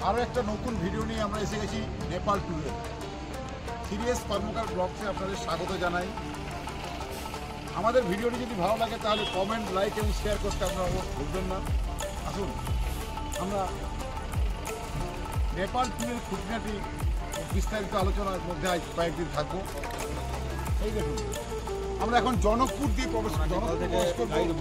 আরও একটা নতুন ভিডিও নিয়ে আমরা এসে গেছি নেপাল ট্যুরে। সিরিয়াস কর্মকার ব্লগসে আপনাদের স্বাগত জানাই। আমাদের ভিডিওটি যদি ভালো লাগে তাহলে কমেন্ট, লাইক এবং শেয়ার করতে আপনারা ভুলবেন না। আসুন আমরা নেপাল ট্যুরের খুঁটিনাটি বিস্তারিত আলোচনার মধ্যে আজ কয়েকদিন থাকবো। এই দেখুন, আমরা এখন জনকপুর দিয়ে প্রবেশ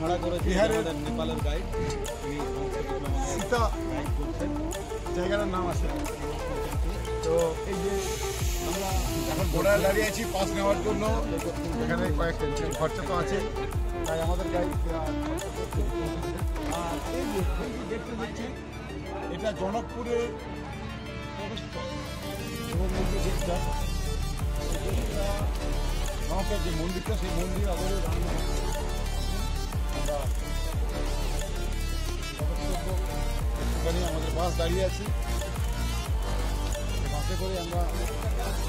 ভাড়া করে বিহারের নেপালের গাইড সীতা জায়গাটার নাম আছে। তো এই যে আমরা এখন ঘোড়ায় দাঁড়িয়ে আছি পাস নেওয়ার জন্য। এখানে কয়েকটা খরচা তো আছে, তাই আমাদের গাইড আর এই যে দেখতে পাচ্ছি এটা জনকপুরের প্রবেশপথ এবং এই যে গেটটা, জনকের যে মন্দিরটা, সেই মন্দির আদরে আমরা এখানে আমাদের বাস দাঁড়িয়ে আছে। বাসে করে আমরা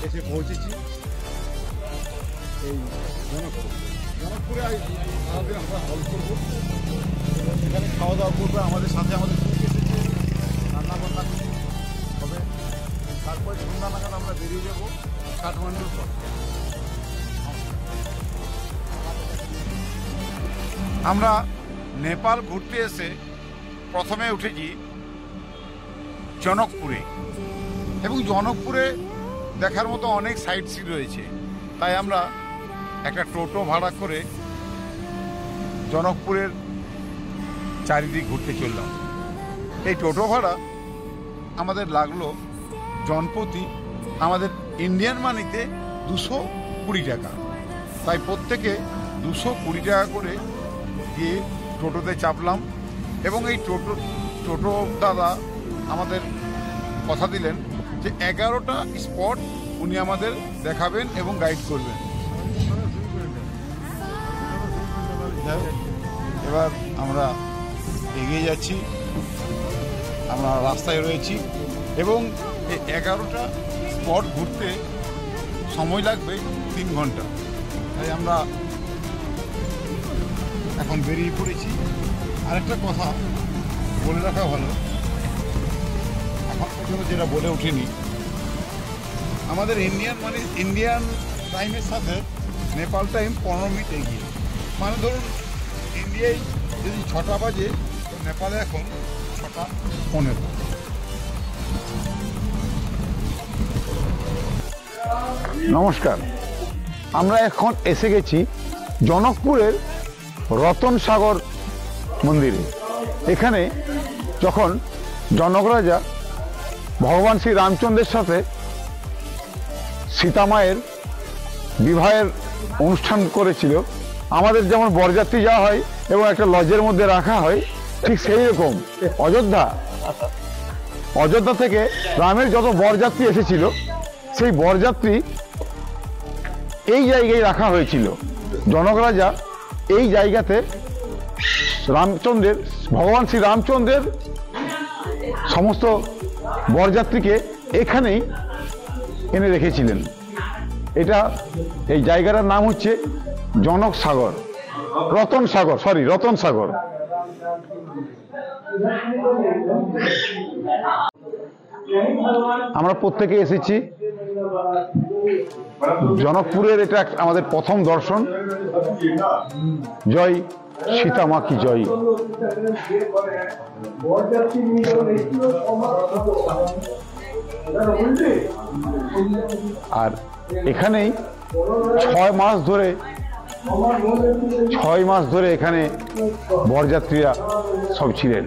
এসে পৌঁছেছি এই জনকপুরে। আমাদের আমরা হল করবো, এখানে খাওয়া দাওয়া করবো। আমাদের সাথে আমাদের কুক এসেছে, রান্না বান্না হবে। তারপরে সন্ধ্যা নাগাদ আমরা বেরিয়ে যাবো কাঠমান্ডুর পর। আমরা নেপাল ঘুরতে এসে প্রথমে উঠেছি জনকপুরে, এবং জনকপুরে দেখার মতো অনেক সাইট সিন রয়েছে। তাই আমরা একটা টোটো ভাড়া করে জনকপুরের চারিদিক ঘুরতে চললাম। এই টোটো ভাড়া আমাদের লাগলো জনপ্রতি আমাদের ইন্ডিয়ান মানিতে 220 টাকা। তাই প্রত্যেকে 220 টাকা করে দিয়ে টোটোতে চাপলাম। এবং এই টোটো দাদা আমাদের কথা দিলেন যে 11টা স্পট উনি আমাদের দেখাবেন এবং গাইড করবেন। এবার আমরা এগিয়ে যাচ্ছি, আমরা রাস্তায় রয়েছি এবং এই 11টা স্পট ঘুরতে সময় লাগবে 3 ঘন্টা। তাই আমরা এখন বেরিয়ে পড়েছি। আরেকটা কথা বলে রাখা ভালো, এখন পর্যন্ত যেটা বলে উঠিনি, আমাদের ইন্ডিয়ান টাইমের সাথে নেপাল টাইম 15 মিনিট এগিয়ে। মানে ধরুন ইন্ডিয়ায় যদি 6টা বাজে, তো নেপালে এখন 6:15। নমস্কার, আমরা এখন এসে গেছি জনকপুরের রতন সাগর মন্দিরে। এখানে যখন জনক রাজা ভগবান শ্রী রামচন্দ্রের সাথে সীতা মায়ের বিবাহের অনুষ্ঠান করেছিল, আমাদের যেমন বরযাত্রী যাওয়া হয় এবং একটা লজের মধ্যে রাখা হয়, ঠিক সেই রকম অযোধ্যা থেকে রামের যত বরযাত্রী এসেছিল, সেই বরযাত্রী এই জায়গায় রাখা হয়েছিল। জনক রাজা এই জায়গাতে ভগবান শ্রী রামচন্দ্রের সমস্ত বরযাত্রীকে এখানেই এনে রেখেছিলেন। এই জায়গাটার নাম হচ্ছে জনক সাগর, রতন সাগর। আমরা প্রত্যেকে এসেছি জনকপুরের, এটা আমাদের প্রথম দর্শন। জয় সীতা মা কি জয়। আর এখানেই 6 মাস ধরে এখানে বরযাত্রীরা সব ছিলেন।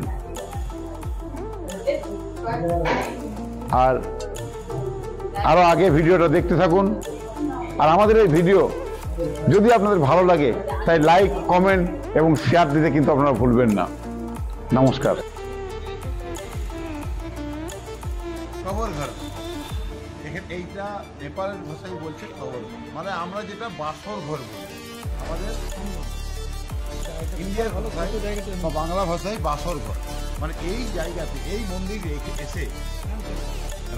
আর আরো আগে ভিডিওটা দেখতে থাকুন। আর আমাদের এই ভিডিও যদি আপনাদের ভালো লাগে, তাই লাইক, কমেন্ট এবং শেয়ার দিতে কিন্তু আপনারা ভুলবেন না। নমস্কার। খবর ঘর, এইটা নেপালের ভাষায় বলছে খবর, মানে আমরা যেটা বাসর ঘর বলি আমাদের ইন্ডিয়ার ভাষায় বা বাংলা ভাষায় বাসর ঘর। মানে এই জায়গাতে, এই মন্দিরে এসে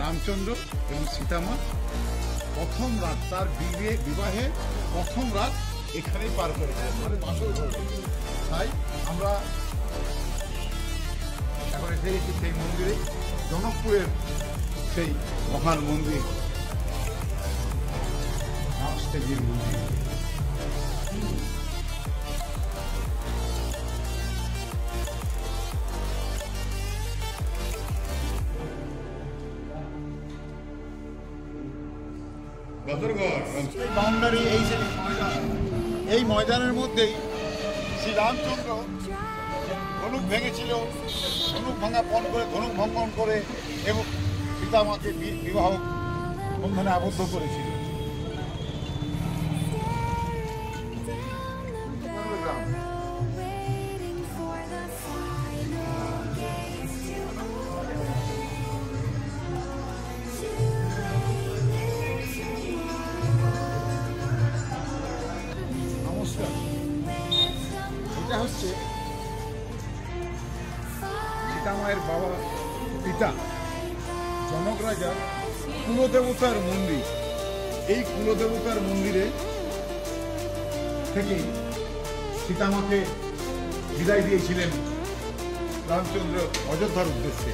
রামচন্দ্র এবং সীতামা প্রথম রাত, তার বিবাহে প্রথম রাত এখানেই পার করেছিলেন, মানে বাসর ঘর। তাই আমরা এখন এসে গেছি সেই মন্দিরে, জনকপুরের সেই মহান মন্দির রামস্তেজির মন্দির। বাউন্ডারি এই ময়দানের মধ্যেই শ্রী রামচন্দ্র ধনুক ভেঙেছিল, ধনুক ভাঙা পণ করে, ধনুক ভঙ্গন করে এবং সীতামাকে বিবাহ বন্ধনে আবদ্ধ করেছিল। নমস্কার। এটা হচ্ছে সীতামায়ের বাবা পিতা জনক রাজার কুলদেবতার মন্দির। এই কুলদেবতার মন্দিরে থেকেই সীতামাকে বিদায় দিয়েছিলেন রামচন্দ্র অযোধ্যার উদ্দেশ্যে।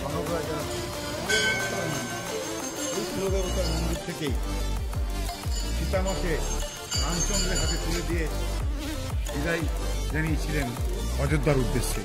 জনক রাজার এই কুলদেবতার মন্দির থেকেই সীতামাকে রামচন্দ্রের হাতে তুলে দিয়ে বিদায় জানিয়েছিলেন অযোধ্যার উদ্দেশ্যে।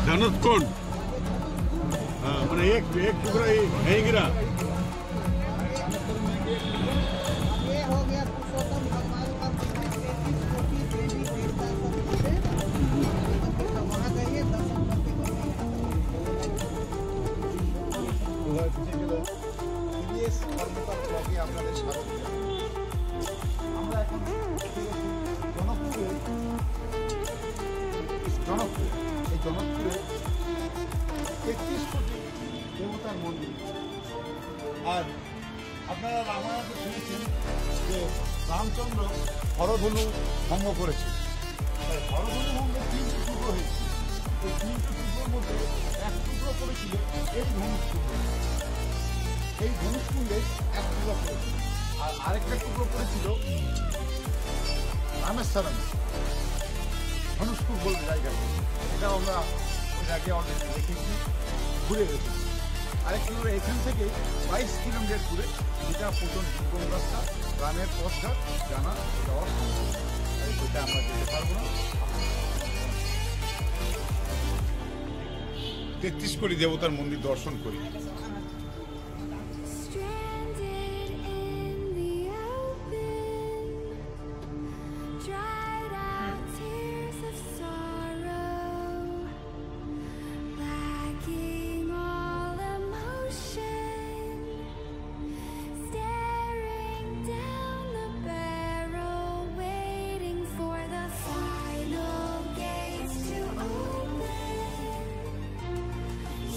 जानत कौन? मैंने एक टुकड़ा ही गिरा। ये हो गया पुरुषोत्तम भगवान का देवी देवता सब वहाँ जाइए दर्शन करके আপনাদের স্বাগত। আমরা এখন জনকপুরে এই জনকপুরে 33 কোটি দেবতার মন্দির। আর আপনারা রামায়ণে শুনেছেন যে রামচন্দ্র হরধনু ভঙ্গ করেছে। হরধনু ভঙ্গ 3টি টুকরো হয়েছে। এই 3টি টুকরোর মধ্যে এক টুকরো করেছিল এই ধনুষ্কুণ্ড। এই ধনুষ্কুণ্ডে এক টুকরো করেছিল, আর আরেকটা টুকরো করেছিল রামেশ্বরম ধনুষ্কুর বলে জায়গাটা। এটা আমরা ওই আগে অনেক দেখেছি, ঘুরে গেছি। আরেকটু এখান থেকে 22 কিলোমিটার দূরে, যেটা প্রথম দুর্গম রাস্তা, গ্রামের পথঘাট জানা যাওয়া সম্ভব। ওইটা আমরা যেতে পারবো না। 33 কোটি দেবতার মন্দির দর্শন করি।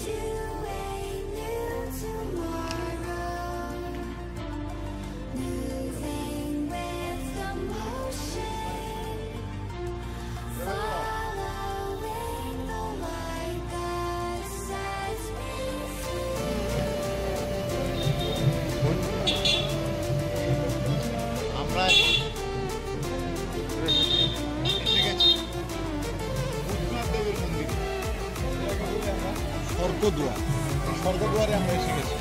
To a new স্বর্গদুয়ার। এই স্বর্গদুয়ারে আমরা এসে গেছি।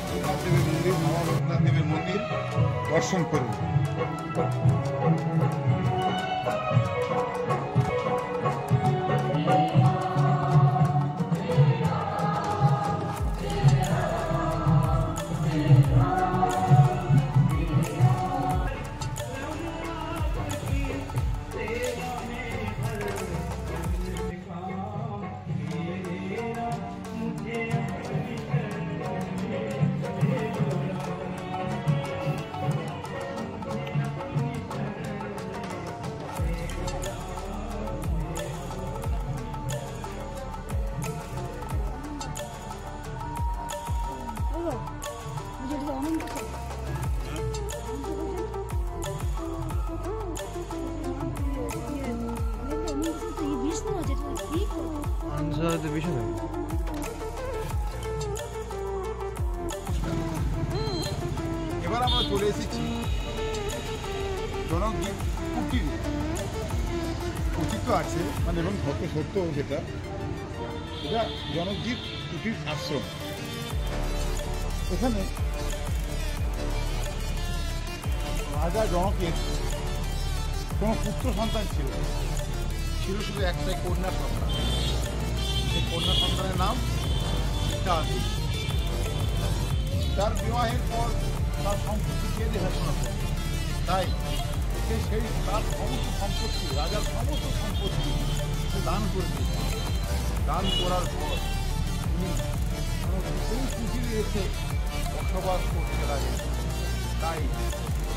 লোকনাথ দেবের মন্দির, বাবা লোকনাথ দেবের মন্দির দর্শন করুন। এবার আমরা চলে এসেছি জনকদ্বীপ কুটিরে। কথিত আছে মানে এবং সত্য যেটা, এটা জনকদ্বীপ কুটির আশ্রম। এখানে রাজা জনকের কোনো পুত্র সন্তান ছিল শুধু একটাই কন্যা সন্তান। সেই কন্যা সন্তানের নাম সীতাদি। তার বিবাহের পর তার সম্পত্তি কে দেখাশোনা করে, তাই সেই তার সমস্ত সম্পত্তি, রাজার সমস্ত সম্পত্তি সে দান করে দিয়েছে। দান করার পর তিনি সেই কুটিরে এসে বসবাস করতে লাগে। তাই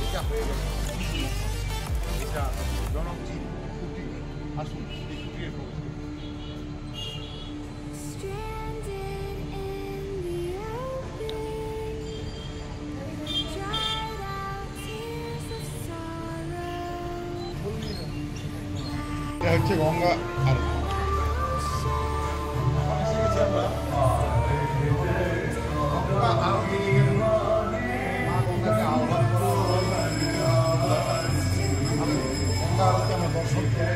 এটা হয়ে গেছে, এটা জনকদ্বীপ কুটির। আসুন এই কুটিরে প্রবেশ করি। এটা হচ্ছে গঙ্গা আরতি। এসে গেছি আমরা গঙ্গা আরতি। মা গঙ্গাকে আহ্বান করা গঙ্গা আরতি আমরা দর্শন করি।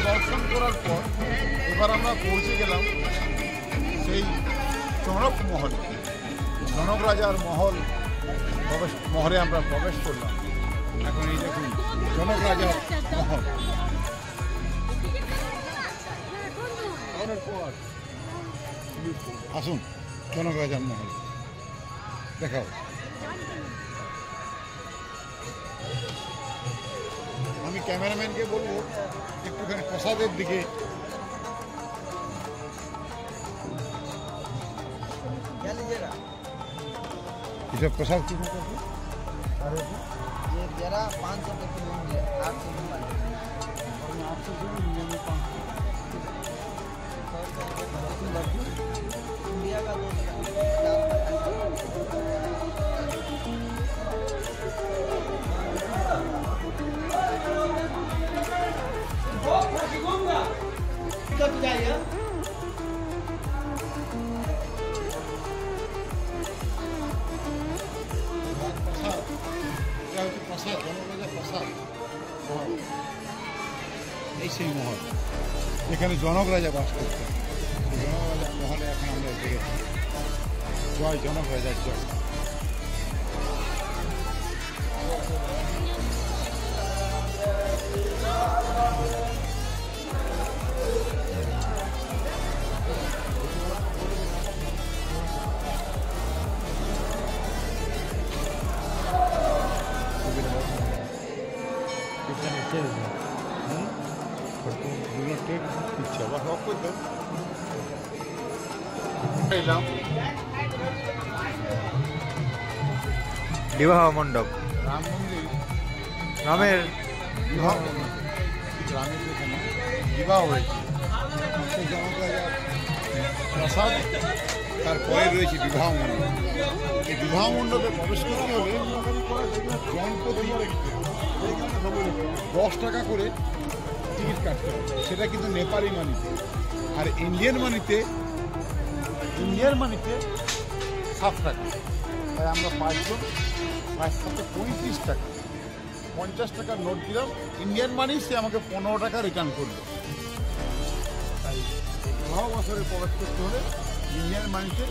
দর্শন করার পর এবার আমরা পৌঁছে গেলাম সেই জনক মহল। জনক রাজার মহলে আমরা প্রবেশ করলাম। এখন এই দেখুন জনক রাজার মহল। আসুন জনক রাজার মহল দেখাও। আমি ক্যামেরাম্যানকে বলবো একটুখানি প্রসাদের দিকে। এসব প্রসাদ কি जरा 500 के किलो मिले 800 में 800 जो मिले 500 इंडिया का 2 कब जाइए এই সেই মহল এখানে জনক রাজা বাস করতেন। জনক রাজা মহলে এখন আমরা এসে গেছি। জয় জনক রাজার জয়। বিবাহ মণ্ডপ, রাম মন্দির, রামের বিবাহ রামের যেখানে বিবাহ হয়েছে সেই জনক রাজার প্রাসাদ, তারপরে রয়েছে বিবাহ মণ্ডপ। এই বিবাহ মণ্ডপে প্রবেশ করতে হলে জনপ্রতি 10 টাকা করে টিকিট কাটতে হবে। সেটা কিন্তু নেপালি মানিতে, আর ইন্ডিয়ান মানিতে 7 টাকা। তাই আমরা 5 জন 5 সাথে 35 টাকা, 50 টাকার নোট দিলাম ইন্ডিয়ান মানি, সে আমাকে 15 টাকা রিটার্ন করলো। তাই বিবাহ বছরে প্রবেশ করতে হলে ইন্ডিয়ান মানিতে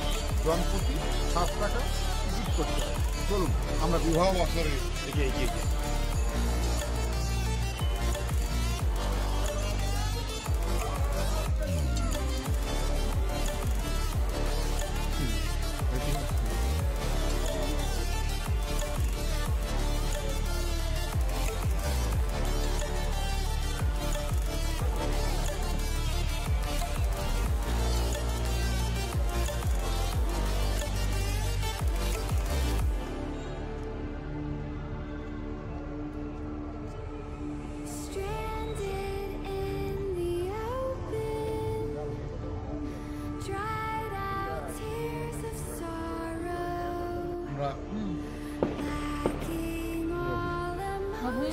জনপ্রতি 7 টাকা টিকিট করতে হবে। চলুন আমরা বিবাহ বছরে এগিয়ে যাই।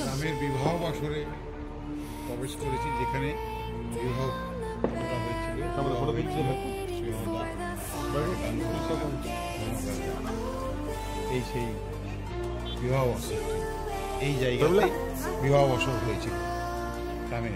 রামের বিবাহ বছরে প্রবেশ করেছি, যেখানে বিবাহ হয়েছিল। এই সেই বিবাহ বছর, এই জায়গায় বিবাহ বছর হয়েছিল রামের।